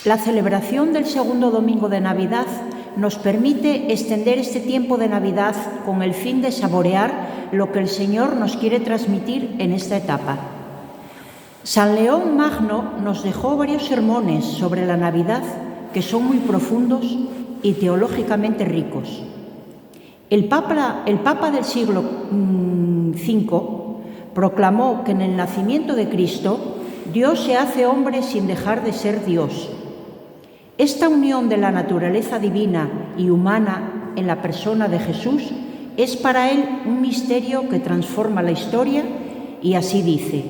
La celebración del segundo domingo de Navidad nos permite extender este tiempo de Navidad con el fin de saborear lo que el Señor nos quiere transmitir en esta etapa. San León Magno nos dejó varios sermones sobre la Navidad que son muy profundos y teológicamente ricos. El Papa del siglo V proclamó que en el nacimiento de Cristo Dios se hace hombre sin dejar de ser Dios. Esta unión de la naturaleza divina y humana en la persona de Jesús es para él un misterio que transforma la historia y así dice: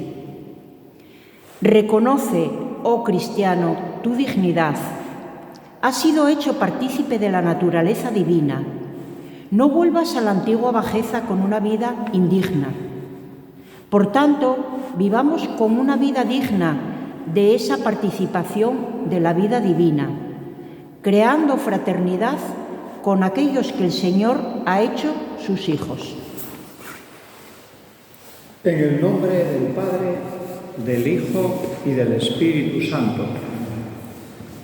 reconoce, oh cristiano, tu dignidad. Has sido hecho partícipe de la naturaleza divina. No vuelvas a la antigua bajeza con una vida indigna. Por tanto, vivamos con una vida digna de esa participación de la vida divina, creando fraternidad con aquellos que el Señor ha hecho sus hijos. En el nombre del Padre, del Hijo y del Espíritu Santo.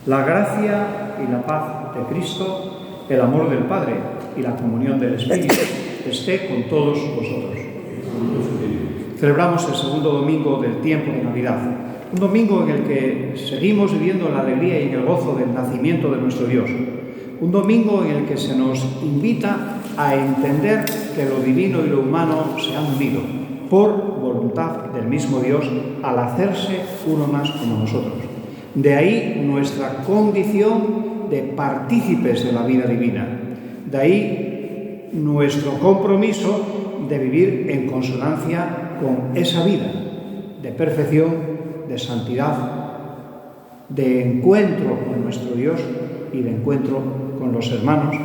La gracia y la paz de Cristo, el amor del Padre y la comunión del Espíritu esté con todos vosotros. Celebramos el segundo domingo del tiempo de Navidad, un domingo en el que seguimos viviendo la alegría y el gozo del nacimiento de nuestro Dios, un domingo en el que se nos invita a entender que lo divino y lo humano se han unido por voluntad del mismo Dios al hacerse uno más como nosotros. De ahí nuestra condición de partícipes de la vida divina, de ahí nuestro compromiso de vivir en consonancia con esa vida de perfección, de santidad, de encuentro con nuestro Dios y de encuentro con los hermanos,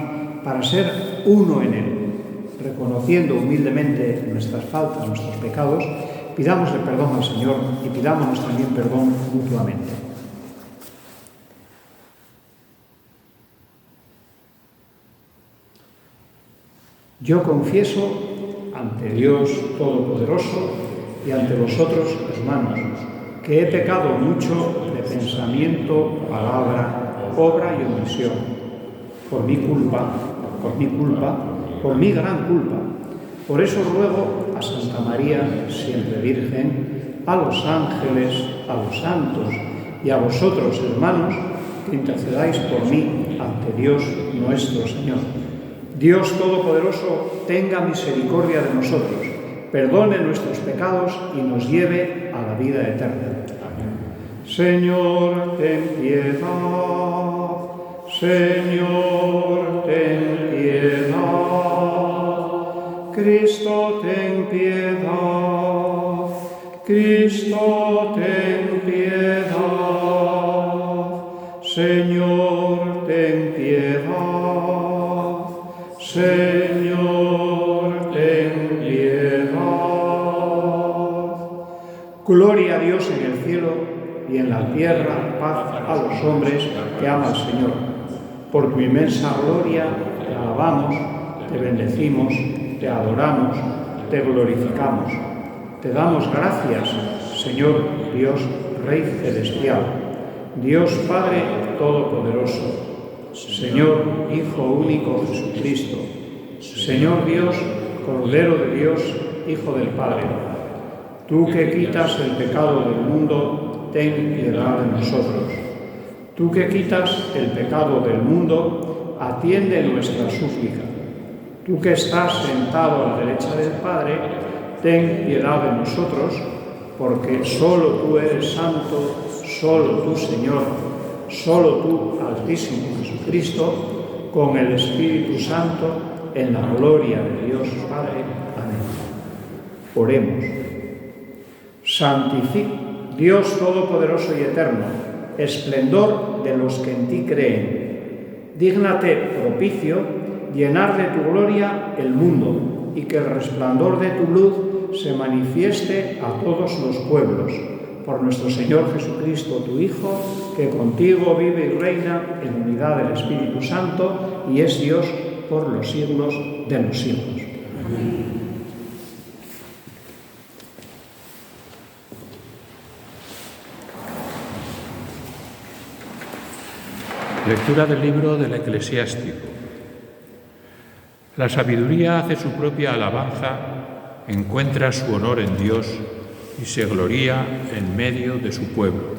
para ser uno en Él. Reconociendo humildemente nuestras faltas, nuestros pecados, pidámosle perdón al Señor y pidámonos también perdón mutuamente. Yo confieso ante Dios Todopoderoso y ante vosotros, hermanos, que he pecado mucho de pensamiento, palabra, obra y omisión, por mi culpa, por mi gran culpa. Por eso ruego a Santa María, siempre Virgen, a los ángeles, a los santos y a vosotros, hermanos, que intercedáis por mí ante Dios nuestro Señor. Dios Todopoderoso tenga misericordia de nosotros, perdone nuestros pecados y nos lleve a la vida eterna. Amén. Señor, ten piedad. Señor, ten piedad. Cristo, ten piedad. Cristo, ten piedad. Señor, ten piedad. Señor, ten piedad. Gloria a Dios en el cielo y en la tierra paz a los hombres que ama al Señor. Por tu inmensa gloria te alabamos, te bendecimos, te adoramos, te glorificamos. Te damos gracias, Señor Dios, Rey celestial, Dios Padre Todopoderoso, Señor Hijo único Jesucristo, Señor Dios, Cordero de Dios, Hijo del Padre. Tú que quitas el pecado del mundo, ten piedad de nosotros. Tú que quitas el pecado del mundo, atiende nuestra súplica. Tú que estás sentado a la derecha del Padre, ten piedad de nosotros, porque solo tú eres santo, solo tú, Señor, solo tú, Altísimo Jesucristo, con el Espíritu Santo, en la gloria de Dios Padre. Amén. Oremos. Dios Todopoderoso y Eterno, esplendor de los que en ti creen, dígnate propicio llenar de tu gloria el mundo y que el resplandor de tu luz se manifieste a todos los pueblos. Por nuestro Señor Jesucristo, tu Hijo, que contigo vive y reina en unidad del Espíritu Santo y es Dios por los siglos de los siglos. Amén. Lectura del libro del Eclesiástico. La sabiduría hace su propia alabanza, encuentra su honor en Dios y se gloría en medio de su pueblo.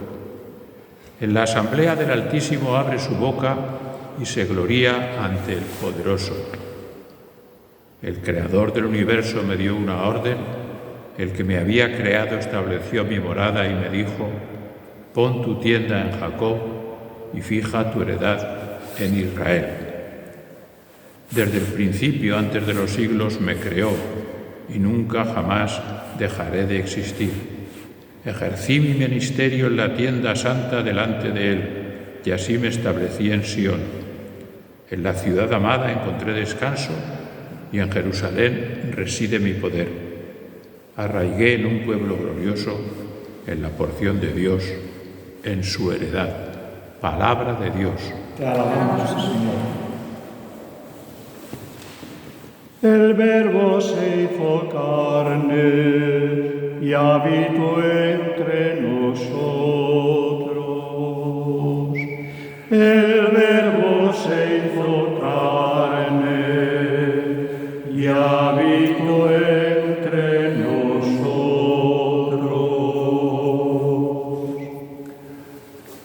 En la asamblea del Altísimo abre su boca y se gloría ante el Poderoso. El Creador del universo me dio una orden, el que me había creado estableció mi morada y me dijo: pon tu tienda en Jacob y fija tu heredad en Israel. Desde el principio, antes de los siglos, me creó y nunca jamás dejaré de existir. Ejercí mi ministerio en la tienda santa delante de él y así me establecí en Sión. En la ciudad amada encontré descanso y en Jerusalén reside mi poder. Arraigué en un pueblo glorioso, en la porción de Dios, en su heredad. Palabra de Dios. Te alabamos, Señor. El Verbo se hizo carne y habitó entre nosotros. El Verbo se hizo carne y habitó entre nosotros.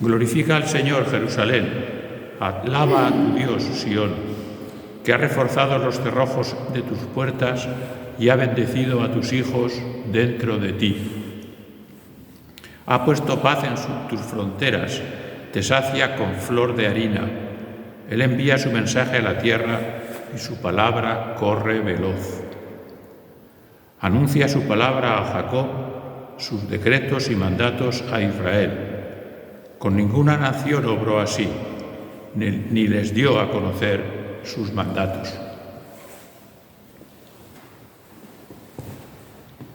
Glorifica al Señor, Jerusalén. Alaba a tu Dios, Sión, que ha reforzado los cerrojos de tus puertas y ha bendecido a tus hijos dentro de ti. Ha puesto paz en tus fronteras, te sacia con flor de harina. Él envía su mensaje a la tierra y su palabra corre veloz. Anuncia su palabra a Jacob, sus decretos y mandatos a Israel. Con ninguna nación obró así, ni les dio a conocer sus mandatos.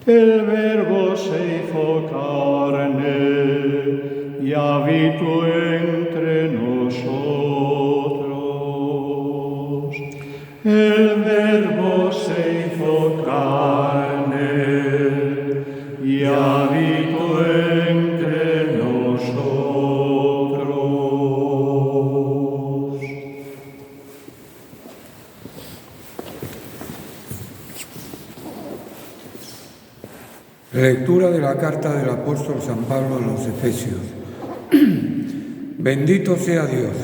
El Verbo se hizo carne y habitó entre nosotros. El Verbo se hizo carne y habitó entre nosotros. Lectura de la carta del apóstol San Pablo a los Efesios. Bendito sea Dios,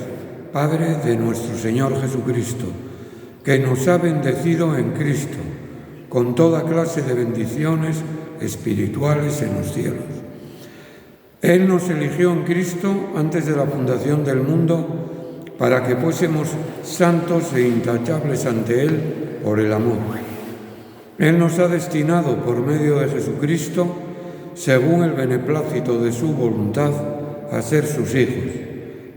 Padre de nuestro Señor Jesucristo, que nos ha bendecido en Cristo con toda clase de bendiciones espirituales en los cielos. Él nos eligió en Cristo antes de la fundación del mundo para que fuésemos santos e intachables ante Él por el amor. Él nos ha destinado por medio de Jesucristo, según el beneplácito de su voluntad, a ser sus hijos,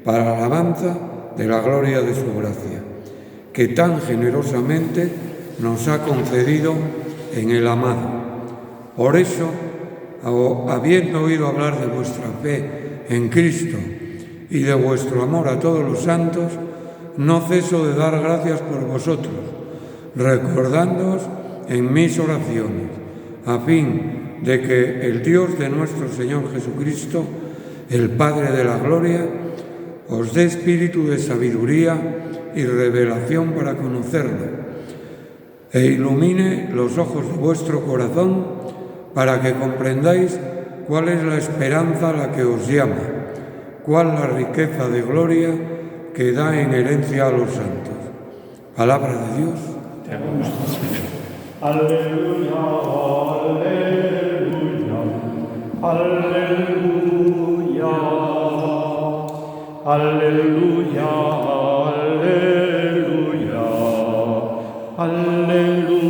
para alabanza de la gloria de su gracia, que tan generosamente nos ha concedido en el amado. Por eso, habiendo oído hablar de vuestra fe en Cristo y de vuestro amor a todos los santos, no ceso de dar gracias por vosotros, recordándoos en mis oraciones, a fin de que el Dios de nuestro Señor Jesucristo, el Padre de la gloria, os dé espíritu de sabiduría y revelación para conocerlo, e ilumine los ojos de vuestro corazón para que comprendáis cuál es la esperanza a la que os llama, cuál la riqueza de gloria que da en herencia a los santos. Palabra de Dios. Te alabamos, Señor. Aleluya, aleluya, aleluya, aleluya, aleluya, aleluya.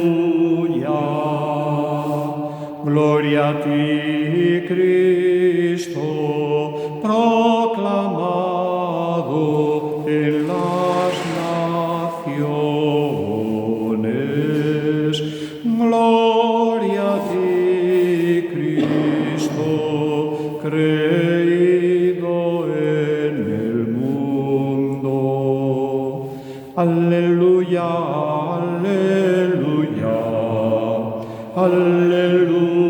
Gloria a ti, Cristo, proclamado en las naciones. Gloria a ti, Cristo, creído en el mundo. Aleluya, aleluya, aleluya,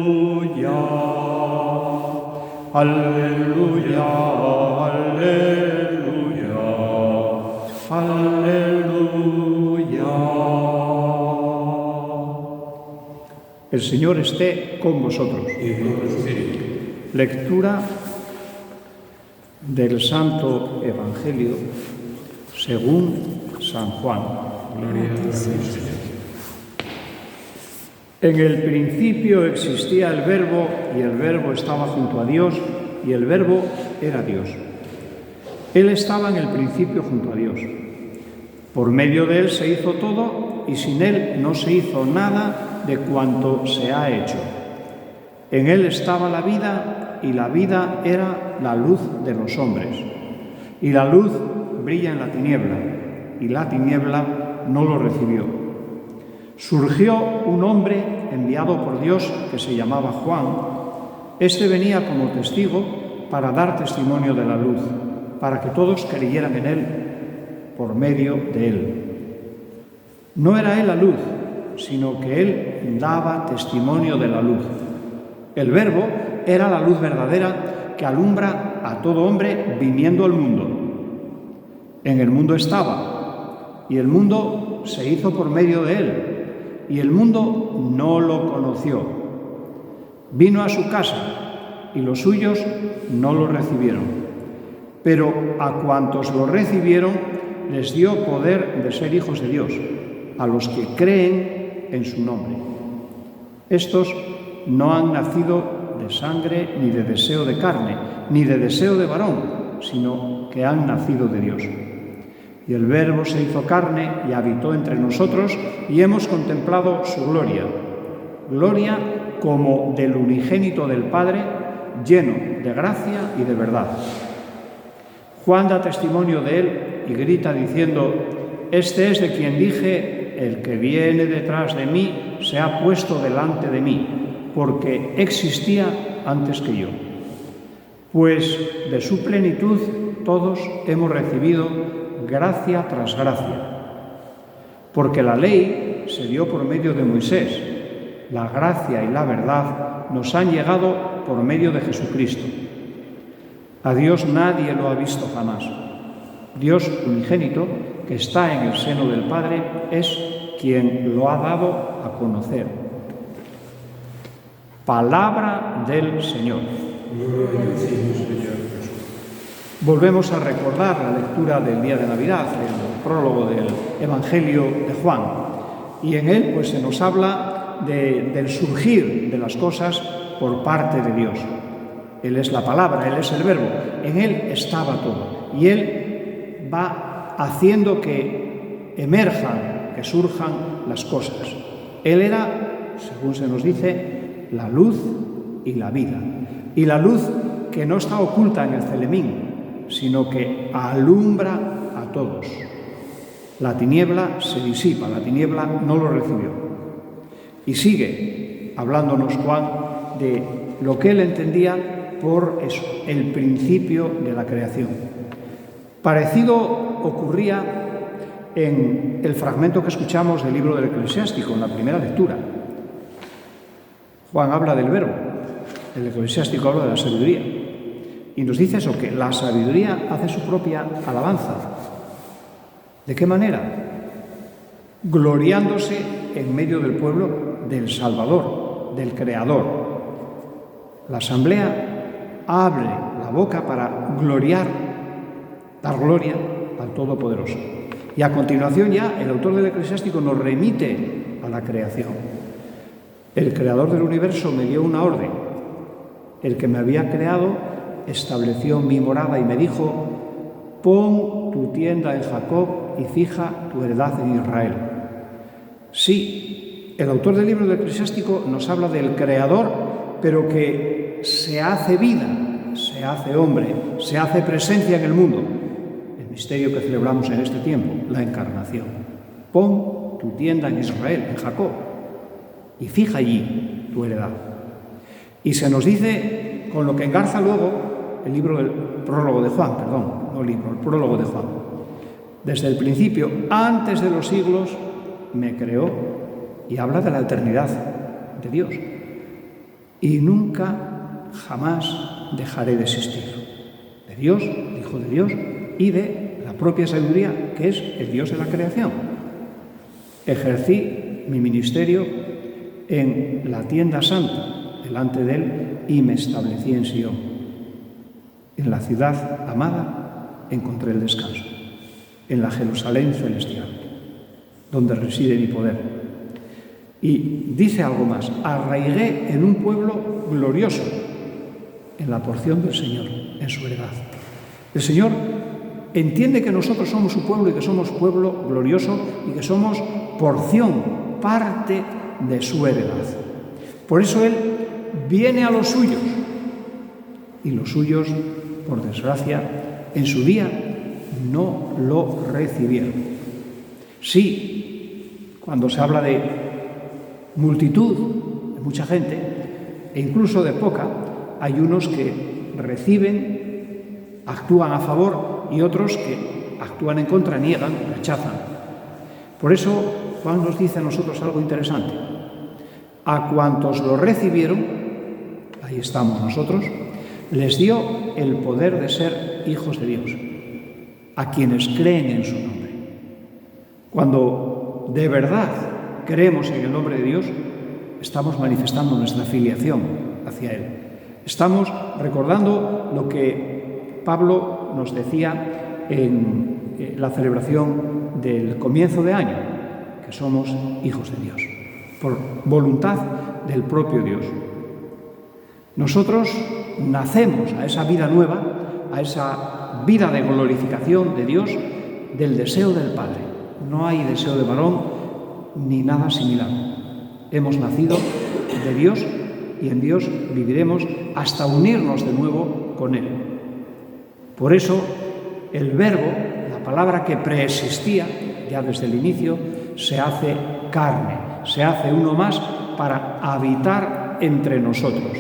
aleluya, aleluya, El Señor esté con vosotros. Lectura del Santo Evangelio según San Juan. Gloria a ti, Señor. En el principio existía el Verbo, y el Verbo estaba junto a Dios, y el Verbo era Dios. Él estaba en el principio junto a Dios. Por medio de Él se hizo todo, y sin Él no se hizo nada de cuanto se ha hecho. En Él estaba la vida, y la vida era la luz de los hombres. Y la luz brilla en la tiniebla, y la tiniebla no lo recibió. Surgió un hombre enviado por Dios que se llamaba Juan. Este venía como testigo para dar testimonio de la luz, para que todos creyeran en Él por medio de Él. No era Él la luz, sino que Él daba testimonio de la luz. El Verbo era la luz verdadera que alumbra a todo hombre viniendo al mundo. En el mundo estaba, y el mundo se hizo por medio de Él, y el mundo no lo conoció. Vino a su casa, y los suyos no lo recibieron. Pero a cuantos lo recibieron, les dio poder de ser hijos de Dios, a los que creen en su nombre. Estos no han nacido de sangre, ni de deseo de carne, ni de deseo de varón, sino que han nacido de Dios. Y el Verbo se hizo carne y habitó entre nosotros, y hemos contemplado su gloria. Gloria como del unigénito del Padre, lleno de gracia y de verdad. Juan da testimonio de Él y grita diciendo: «Este es de quien dije, el que viene detrás de mí se ha puesto delante de mí, porque existía antes que yo». Pues de su plenitud todos hemos recibido gracia tras gracia. Porque la ley se dio por medio de Moisés, la gracia y la verdad nos han llegado por medio de Jesucristo. A Dios nadie lo ha visto jamás. Dios unigénito, que está en el seno del Padre, es quien lo ha dado a conocer. Palabra del Señor. Volvemos a recordar la lectura del día de Navidad, el prólogo del Evangelio de Juan. Y en él pues, se nos habla del surgir de las cosas por parte de Dios. Él es la palabra, Él es el Verbo. En Él estaba todo. Y Él va haciendo que emerjan, que surjan las cosas. Él era, según se nos dice, la luz y la vida. Y la luz que no está oculta en el celemín, sino que alumbra a todos. La tiniebla se disipa, la tiniebla no lo recibió. Y sigue hablándonos Juan de lo que él entendía por eso, el principio de la creación. Parecido ocurría en el fragmento que escuchamos del libro del Eclesiástico, en la primera lectura. Juan habla del Verbo, el Eclesiástico habla de la sabiduría. Y nos dice eso, que la sabiduría hace su propia alabanza. ¿De qué manera? Gloriándose en medio del pueblo del Salvador, del Creador. La asamblea abre la boca para gloriar, dar gloria al Todopoderoso. Y a continuación ya el autor del Eclesiástico nos remite a la creación. El Creador del universo me dio una orden. El que me había creado estableció mi morada y me dijo: pon tu tienda en Jacob y fija tu heredad en Israel. Sí, el autor del libro del Eclesiástico nos habla del Creador, pero que se hace vida, se hace hombre, se hace presencia en el mundo. El misterio que celebramos en este tiempo, la encarnación. Pon tu tienda en Israel, en Jacob, y fija allí tu heredad. Y se nos dice, con lo que engarza luego el libro del prólogo de Juan, el prólogo de Juan. Desde el principio, antes de los siglos, me creó, y habla de la eternidad de Dios. Y nunca, jamás dejaré de existir. De Dios, Hijo de Dios, y de la propia sabiduría, que es el Dios de la creación. Ejercí mi ministerio en la tienda santa delante de él y me establecí en Sion. En la ciudad amada encontré el descanso, en la Jerusalén celestial, donde reside mi poder. Y dice algo más: arraigué en un pueblo glorioso, en la porción del Señor, en su heredad. El Señor entiende que nosotros somos su pueblo y que somos pueblo glorioso y que somos porción, parte de su heredad. Por eso Él viene a los suyos y los suyos, por desgracia, en su día no lo recibieron. Sí, cuando se habla de multitud, de mucha gente, e incluso de poca, hay unos que reciben, actúan a favor y otros que actúan en contra, niegan, rechazan. Por eso Juan nos dice a nosotros algo interesante. A cuantos lo recibieron, ahí estamos nosotros, les dio el poder de ser hijos de Dios, a quienes creen en su nombre. Cuando de verdad creemos en el nombre de Dios, estamos manifestando nuestra filiación hacia Él. Estamos recordando lo que Pablo nos decía en la celebración del comienzo de año, que somos hijos de Dios, por voluntad del propio Dios. Nosotros nacemos a esa vida nueva, a esa vida de glorificación de Dios, del deseo del Padre. No hay deseo de varón ni nada similar. Hemos nacido de Dios y en Dios viviremos hasta unirnos de nuevo con Él. Por eso el Verbo, la palabra que preexistía ya desde el inicio, se hace carne, se hace uno más para habitar entre nosotros.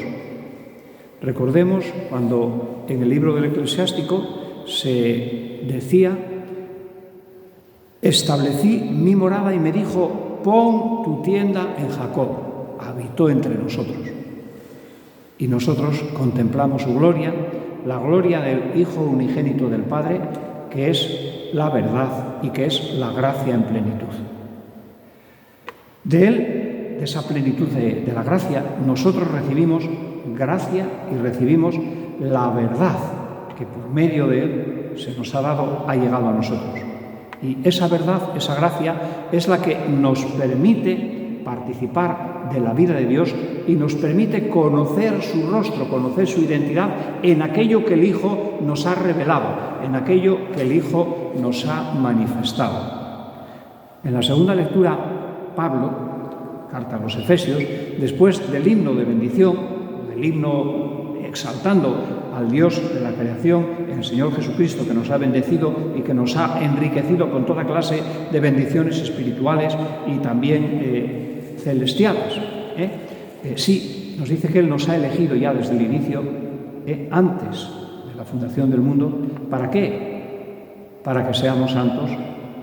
Recordemos cuando en el libro del Eclesiástico se decía: establecí mi morada y me dijo, pon tu tienda en Jacob. Habitó entre nosotros. Y nosotros contemplamos su gloria, la gloria del Hijo unigénito del Padre, que es la verdad y que es la gracia en plenitud. De Él, de esa plenitud de la gracia, nosotros recibimos gracia y recibimos la verdad que por medio de Él se nos ha dado, ha llegado a nosotros. Y esa verdad, esa gracia, es la que nos permite participar de la vida de Dios y nos permite conocer su rostro, conocer su identidad en aquello que el Hijo nos ha revelado, en aquello que el Hijo nos ha manifestado. En la segunda lectura, Pablo, carta a los Efesios, después del himno de bendición, del himno exaltando al Dios de la creación, el Señor Jesucristo, que nos ha bendecido y que nos ha enriquecido con toda clase de bendiciones espirituales y también celestiales. Sí, nos dice que Él nos ha elegido ya desde el inicio, antes de la fundación del mundo. ¿Para qué? Para que seamos santos,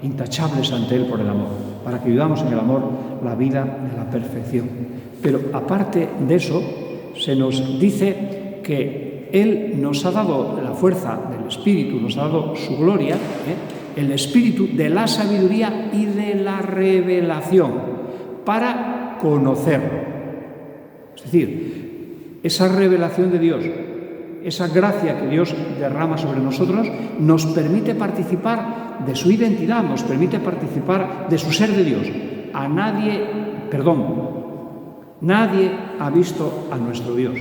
intachables ante Él por el amor, para que vivamos en el amor la vida de la perfección. Pero aparte de eso, se nos dice que Él nos ha dado la fuerza del Espíritu, nos ha dado su gloria, el Espíritu de la sabiduría y de la revelación, para conocerlo. Es decir, esa revelación de Dios, esa gracia que Dios derrama sobre nosotros, nos permite participar de su identidad, nos permite participar de su ser de Dios. Nadie ha visto a nuestro Dios.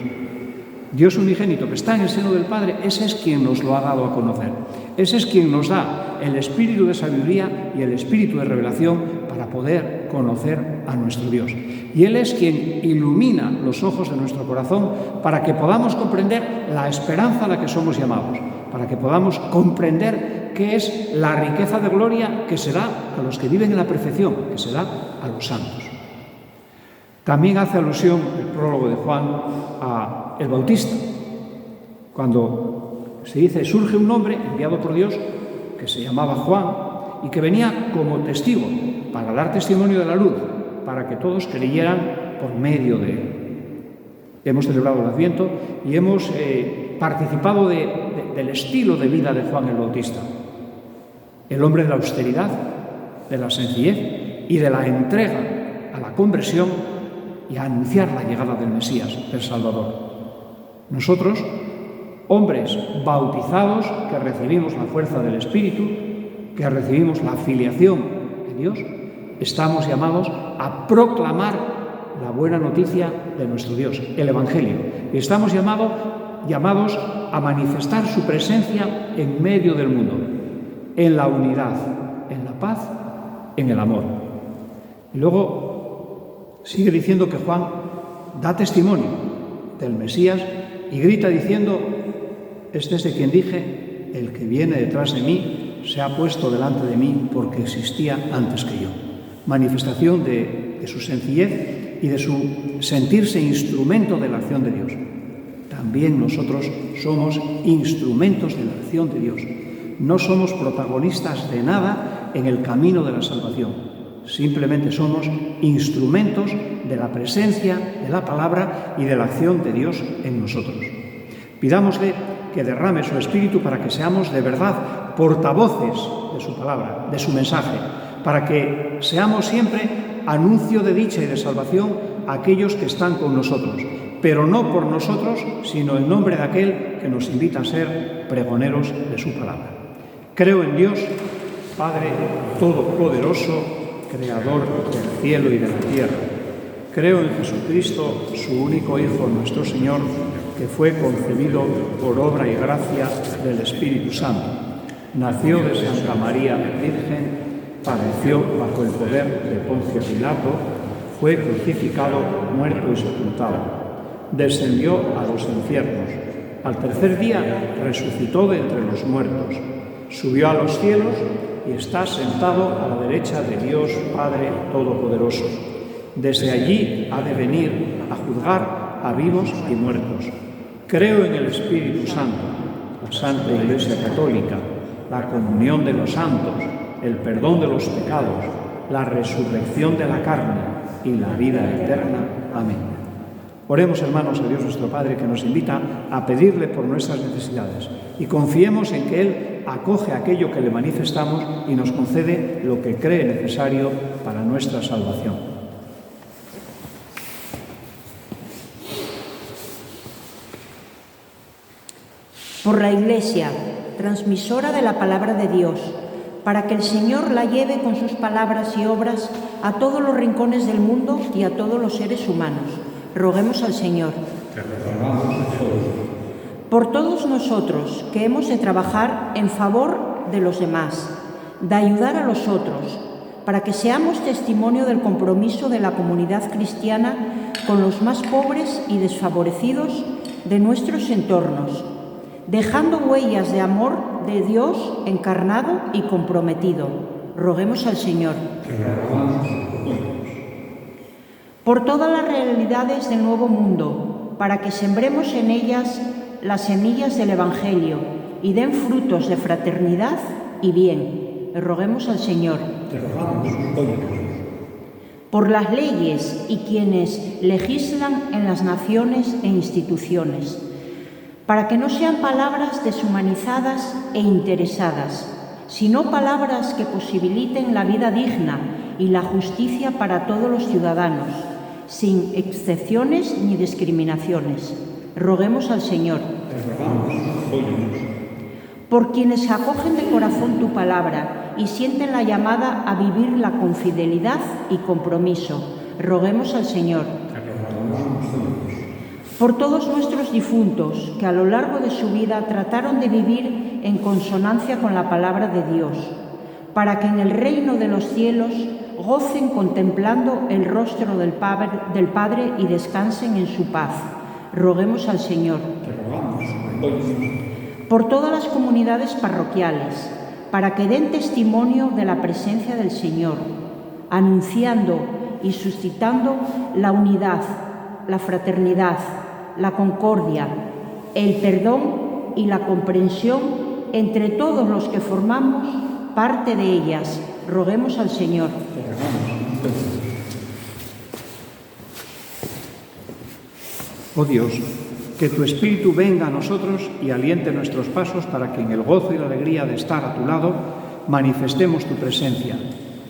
Dios unigénito que está en el seno del Padre, ese es quien nos lo ha dado a conocer. Ese es quien nos da el espíritu de sabiduría y el espíritu de revelación para poder conocer a nuestro Dios. Y Él es quien ilumina los ojos de nuestro corazón para que podamos comprender la esperanza a la que somos llamados, para que podamos comprender qué es la riqueza de gloria que se da a los que viven en la perfección, que se da a los santos. También hace alusión el prólogo de Juan a el Bautista, cuando se dice: surge un hombre enviado por Dios que se llamaba Juan y que venía como testigo para dar testimonio de la luz, para que todos creyeran por medio de él. Hemos celebrado el Adviento y hemos participado del estilo de vida de Juan el Bautista, el hombre de la austeridad, de la sencillez y de la entrega a la conversión y a anunciar la llegada del Mesías, del Salvador. Nosotros, hombres bautizados que recibimos la fuerza del Espíritu, que recibimos la filiación de Dios, estamos llamados a proclamar la buena noticia de nuestro Dios, el Evangelio. Y estamos llamados a manifestar su presencia en medio del mundo, en la unidad, en la paz, en el amor. Y luego sigue diciendo que Juan da testimonio del Mesías y grita diciendo: este es de quien dije, el que viene detrás de mí se ha puesto delante de mí porque existía antes que yo. Manifestación de su sencillez y de su sentirse instrumento de la acción de Dios. También nosotros somos instrumentos de la acción de Dios. No somos protagonistas de nada en el camino de la salvación. Simplemente somos instrumentos de la presencia, de la palabra y de la acción de Dios en nosotros. Pidámosle que derrame su Espíritu para que seamos de verdad portavoces de su palabra, de su mensaje, para que seamos siempre anuncio de dicha y de salvación a aquellos que están con nosotros, pero no por nosotros, sino en nombre de aquel que nos invita a ser pregoneros de su palabra. Creo en Dios, Padre Todopoderoso, Creador del cielo y de la tierra. Creo en Jesucristo, su único Hijo, nuestro Señor, que fue concebido por obra y gracia del Espíritu Santo. Nació de Santa María Virgen, padeció bajo el poder de Poncio Pilato, fue crucificado, muerto y sepultado. Descendió a los infiernos. Al tercer día resucitó de entre los muertos. Subió a los cielos y está sentado a la derecha de Dios Padre Todopoderoso. Desde allí ha de venir a juzgar a vivos y muertos. Creo en el Espíritu Santo, la Santa Iglesia Católica, la comunión de los santos, el perdón de los pecados, la resurrección de la carne y la vida eterna. Amén. Oremos, hermanos, a Dios nuestro Padre, que nos invita a pedirle por nuestras necesidades, y confiemos en que Él acoge aquello que le manifestamos y nos concede lo que cree necesario para nuestra salvación. Por la Iglesia, transmisora de la palabra de Dios, para que el Señor la lleve con sus palabras y obras a todos los rincones del mundo y a todos los seres humanos. Roguemos al Señor. Por todos nosotros que hemos de trabajar en favor de los demás, de ayudar a los otros, para que seamos testimonio del compromiso de la comunidad cristiana con los más pobres y desfavorecidos de nuestros entornos, dejando huellas de amor de Dios encarnado y comprometido. Roguemos al Señor. Por todas las realidades del Nuevo Mundo, para que sembremos en ellas las semillas del Evangelio y den frutos de fraternidad y bien. Roguemos al Señor. Por las leyes y quienes legislan en las naciones e instituciones, para que no sean palabras deshumanizadas e interesadas, sino palabras que posibiliten la vida digna y la justicia para todos los ciudadanos, sin excepciones ni discriminaciones. Roguemos al Señor. Por quienes acogen de corazón tu palabra y sienten la llamada a vivirla con fidelidad y compromiso. Roguemos al Señor. Por todos nuestros difuntos que a lo largo de su vida trataron de vivir en consonancia con la palabra de Dios, para que en el reino de los cielos gocen contemplando el rostro del Padre y descansen en su paz. Roguemos al Señor. Por todas las comunidades parroquiales, para que den testimonio de la presencia del Señor, anunciando y suscitando la unidad, la fraternidad, la concordia, el perdón y la comprensión entre todos los que formamos parte de ellas. Roguemos al Señor. Oh Dios, que tu Espíritu venga a nosotros y aliente nuestros pasos para que en el gozo y la alegría de estar a tu lado manifestemos tu presencia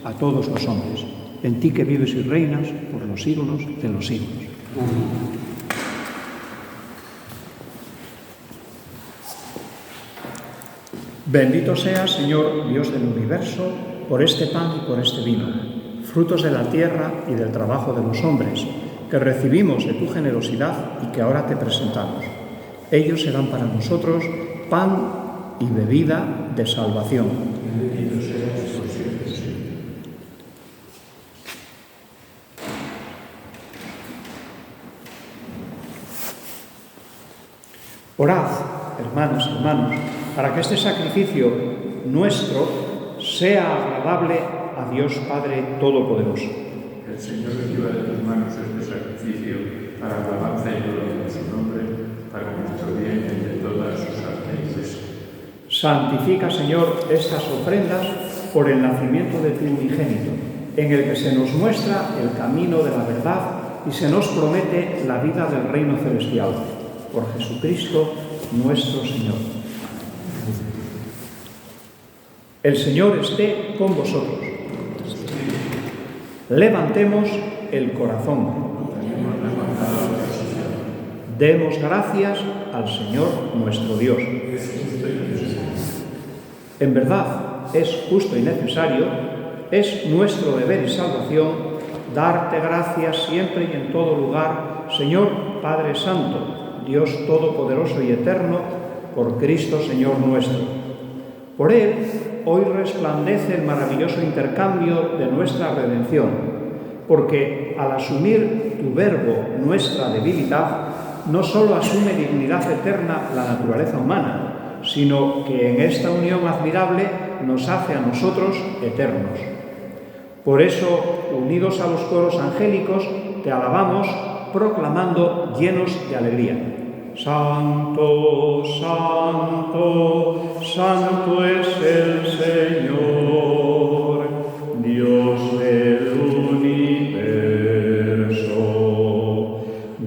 a todos los hombres. en ti que vives y reinas por los siglos de los siglos. Bendito sea, Señor, Dios del universo, por este pan y por este vino, frutos de la tierra y del trabajo de los hombres, que recibimos de tu generosidad y que ahora te presentamos. Ellos serán para nosotros pan y bebida de salvación. Bendito seas por siempre, Señor. Orad, hermanos y hermanos, para que este sacrificio nuestro sea agradable a Dios Padre Todopoderoso. El Señor reciba de tus manos este sacrificio para la alabanza y gloria de su nombre, para nuestro bien y de todas sus artes. Santifica, Señor, estas ofrendas por el nacimiento de tu unigénito, en el que se nos muestra el camino de la verdad y se nos promete la vida del reino celestial. Por Jesucristo nuestro Señor. El Señor esté con vosotros. Levantemos el corazón. Demos gracias al Señor nuestro Dios. En verdad, es justo y necesario, es nuestro deber y salvación, darte gracias siempre y en todo lugar, Señor Padre Santo, Dios Todopoderoso y Eterno, por Cristo Señor nuestro. Por Él, hoy resplandece el maravilloso intercambio de nuestra redención, porque al asumir tu verbo nuestra debilidad, no solo asume dignidad eterna la naturaleza humana, sino que en esta unión admirable nos hace a nosotros eternos. Por eso, unidos a los coros angélicos, te alabamos, proclamando llenos de alegría. Santo, santo, santo es el Señor, Dios del universo.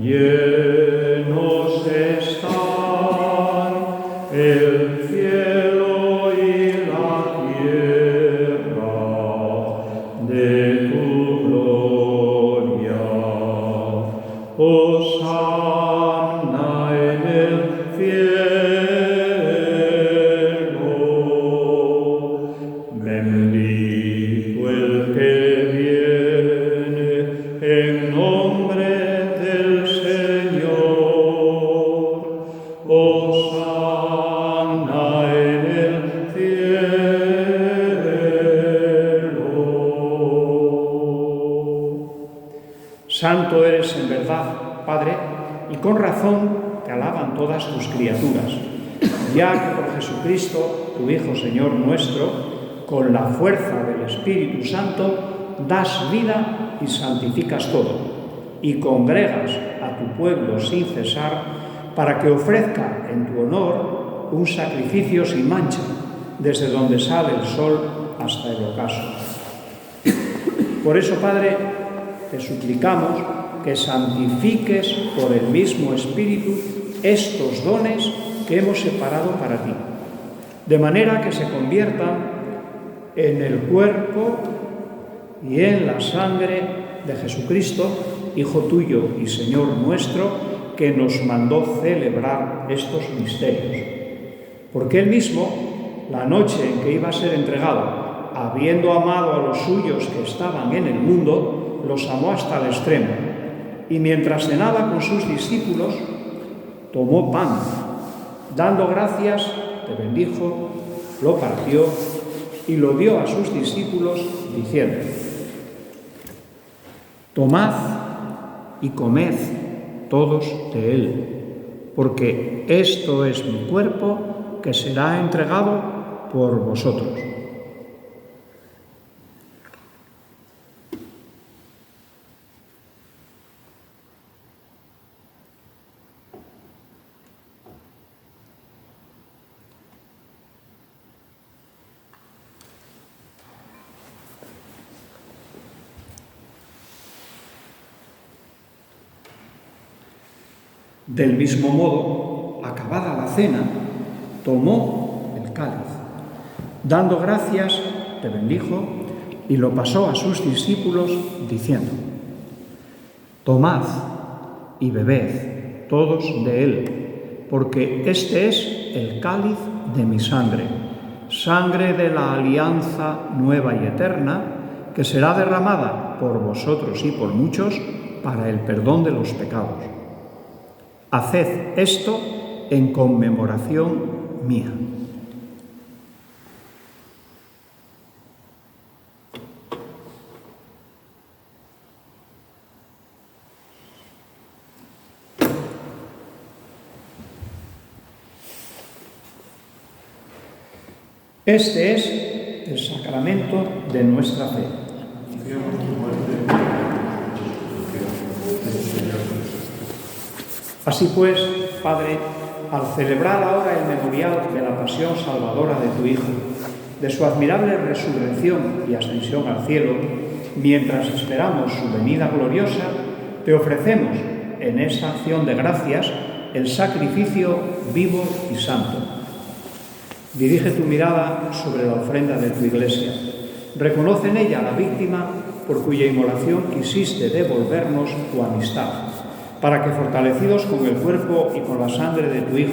Llenos están el cielo y la tierra de tu gloria. Hosanna en el cielo. Bendito el que viene en nombre del Señor. Hosanna en el cielo. Santo eres en verdad, Padre, y con razón te alaban todas tus criaturas, ya que por Jesucristo, tu Hijo Señor nuestro, con la fuerza del Espíritu Santo, das vida y santificas todo, y congregas a tu pueblo sin cesar, para que ofrezca en tu honor un sacrificio sin mancha, desde donde sale el sol hasta el ocaso. Por eso, Padre, te suplicamos que santifiques por el mismo Espíritu estos dones que hemos separado para ti, de manera que se conviertan en el cuerpo y en la sangre de Jesucristo, Hijo tuyo y Señor nuestro, que nos mandó celebrar estos misterios. Porque Él mismo, la noche en que iba a ser entregado, habiendo amado a los suyos que estaban en el mundo, los amó hasta el extremo. Y mientras cenaba con sus discípulos, tomó pan, dando gracias, te bendijo, lo partió y lo dio a sus discípulos, diciendo: tomad y comed todos de él, porque esto es mi cuerpo que será entregado por vosotros. Del mismo modo, acabada la cena, tomó el cáliz. Dando gracias, te bendijo, y lo pasó a sus discípulos diciendo: «Tomad y bebed todos de él, porque este es el cáliz de mi sangre, sangre de la alianza nueva y eterna, que será derramada por vosotros y por muchos para el perdón de los pecados. Haced esto en conmemoración mía». Este es el sacramento de nuestra fe. Así pues, Padre, al celebrar ahora el memorial de la pasión salvadora de tu Hijo, de su admirable resurrección y ascensión al cielo, mientras esperamos su venida gloriosa, te ofrecemos en esta acción de gracias el sacrificio vivo y santo. Dirige tu mirada sobre la ofrenda de tu Iglesia. Reconoce en ella a la víctima por cuya inmolación quisiste devolvernos tu amistad, para que, fortalecidos con el cuerpo y con la sangre de tu Hijo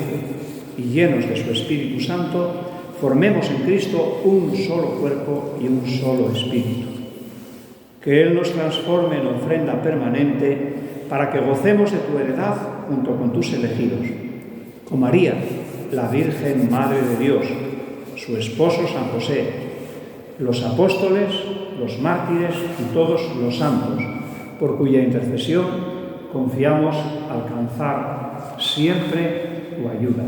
y llenos de su Espíritu Santo, formemos en Cristo un solo cuerpo y un solo espíritu. Que Él nos transforme en ofrenda permanente para que gocemos de tu heredad junto con tus elegidos. Con María, la Virgen Madre de Dios, su esposo San José, los apóstoles, los mártires y todos los santos, por cuya intercesión confiamos alcanzar siempre tu ayuda.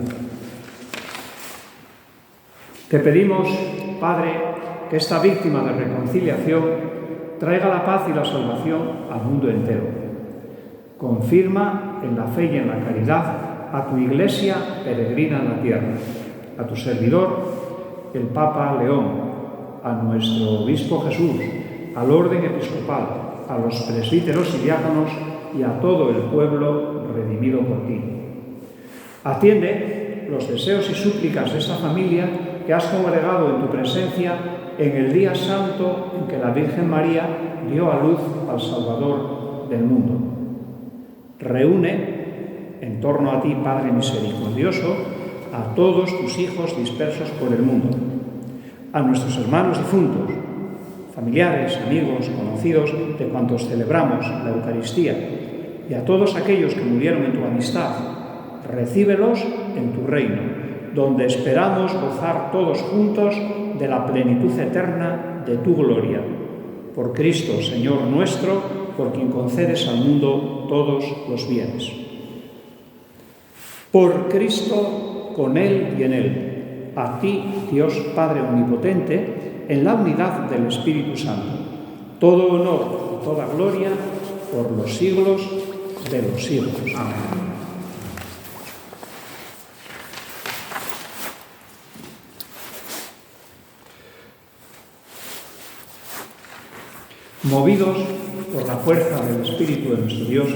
Te pedimos, Padre, que esta víctima de reconciliación traiga la paz y la salvación al mundo entero. Confirma en la fe y en la caridad a tu Iglesia peregrina en la tierra, a tu servidor, el Papa León, a nuestro Obispo Jesús, al orden episcopal, a los presbíteros y diáconos y a todo el pueblo redimido por ti. Atiende los deseos y súplicas de esta familia que has congregado en tu presencia en el día santo en que la Virgen María dio a luz al Salvador del mundo. Reúne en torno a ti, Padre misericordioso, a todos tus hijos dispersos por el mundo, a nuestros hermanos difuntos, familiares, amigos, conocidos de cuantos celebramos la Eucaristía, y a todos aquellos que murieron en tu amistad. Recíbelos en tu reino, donde esperamos gozar todos juntos de la plenitud eterna de tu gloria. Por Cristo, Señor nuestro, por quien concedes al mundo todos los bienes. Por Cristo, con Él y en Él, a ti, Dios Padre Omnipotente, en la unidad del Espíritu Santo, todo honor y toda gloria por los siglos de los siglos. Amén. Movidos por la fuerza del Espíritu de nuestro Dios,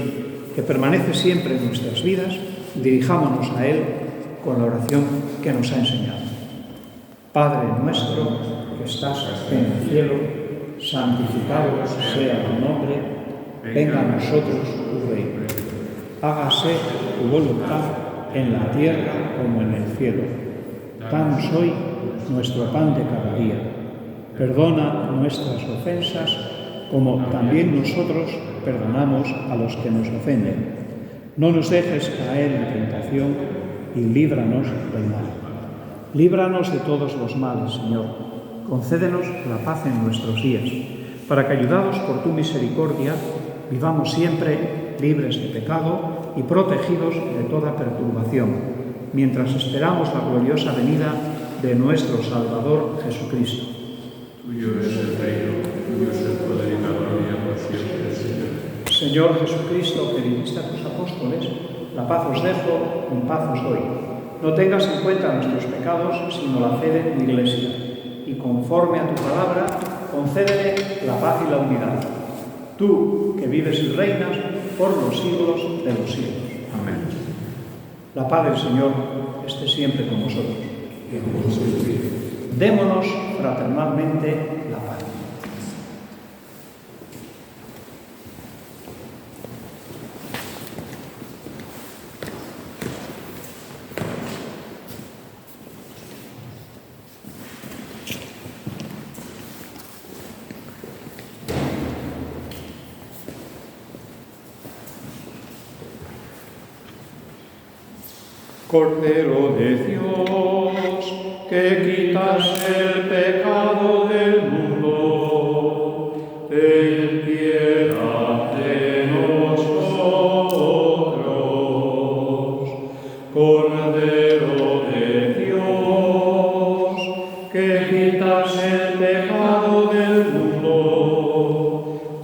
que permanece siempre en nuestras vidas, dirijámonos a Él con la oración que nos ha enseñado. Padre nuestro que estás en el cielo, santificado sea tu nombre, venga a nosotros tu reino. Hágase tu voluntad en la tierra como en el cielo. Danos hoy nuestro pan de cada día. Perdona nuestras ofensas, como también nosotros perdonamos a los que nos ofenden. No nos dejes caer en tentación y líbranos del mal. Líbranos de todos los males, Señor. Concédenos la paz en nuestros días, para que, ayudados por tu misericordia, vivamos siempre libres de pecado y protegidos de toda perturbación, mientras esperamos la gloriosa venida de nuestro Salvador Jesucristo. Tuyo es el reino, tuyo es el poder y la gloria por siempre, Señor. Señor Jesucristo, que dijiste a tus apóstoles, la paz os dejo, mi paz os doy. No tengas en cuenta nuestros pecados, sino la fe de tu Iglesia. Y conforme a tu palabra, concédele la paz y la unidad. Tú, que vives y reinas por los siglos de los siglos. Amén. La paz del Señor esté siempre con vosotros. Démonos fraternalmente la paz. Cordero de Dios, que quitas el pecado del mundo, ten piedad de nosotros. Cordero de Dios, que quitas el pecado del mundo,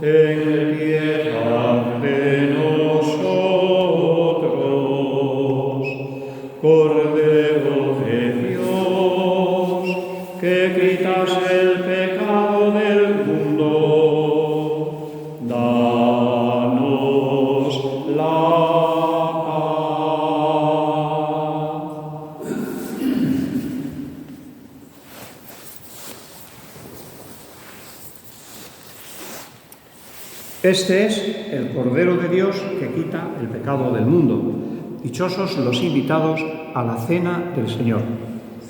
ten piedad de nosotros. Cordero de Dios, que quitas el pecado del mundo, danos la paz. Este es el Cordero de Dios que quita el pecado del mundo. Dichosos los invitados a la cena del Señor.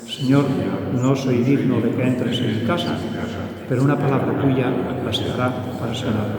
Señor, no soy digno de que entres en mi casa, pero una palabra tuya bastará para sanar.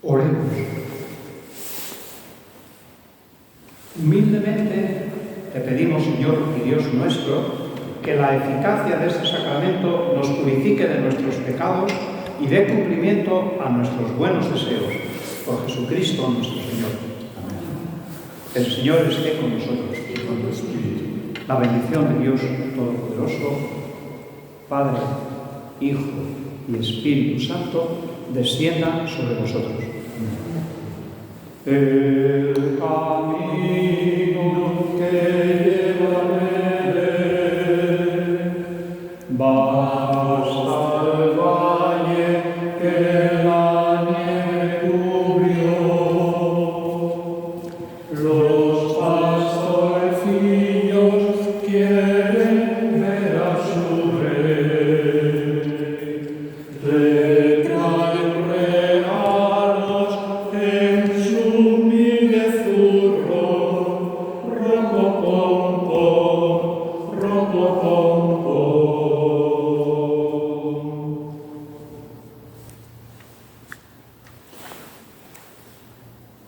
Oremos. Humildemente te pedimos, Señor y Dios nuestro, que la eficacia de este sacramento nos purifique de nuestros pecados y dé cumplimiento a nuestros buenos deseos. Por Jesucristo nuestro Señor. Amén. El Señor esté con nosotros y con tu espíritu. La bendición de Dios Todopoderoso, Padre, Hijo y Espíritu Santo, descienda sobre vosotros. El camino que llevaré va hasta el valle que la nieve cubrió. Los pastorcillos quieren ver a su rey. Le traen regalos en su humilde zurro, rompopompo, rompopompo.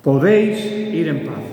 Podéis ir en paz.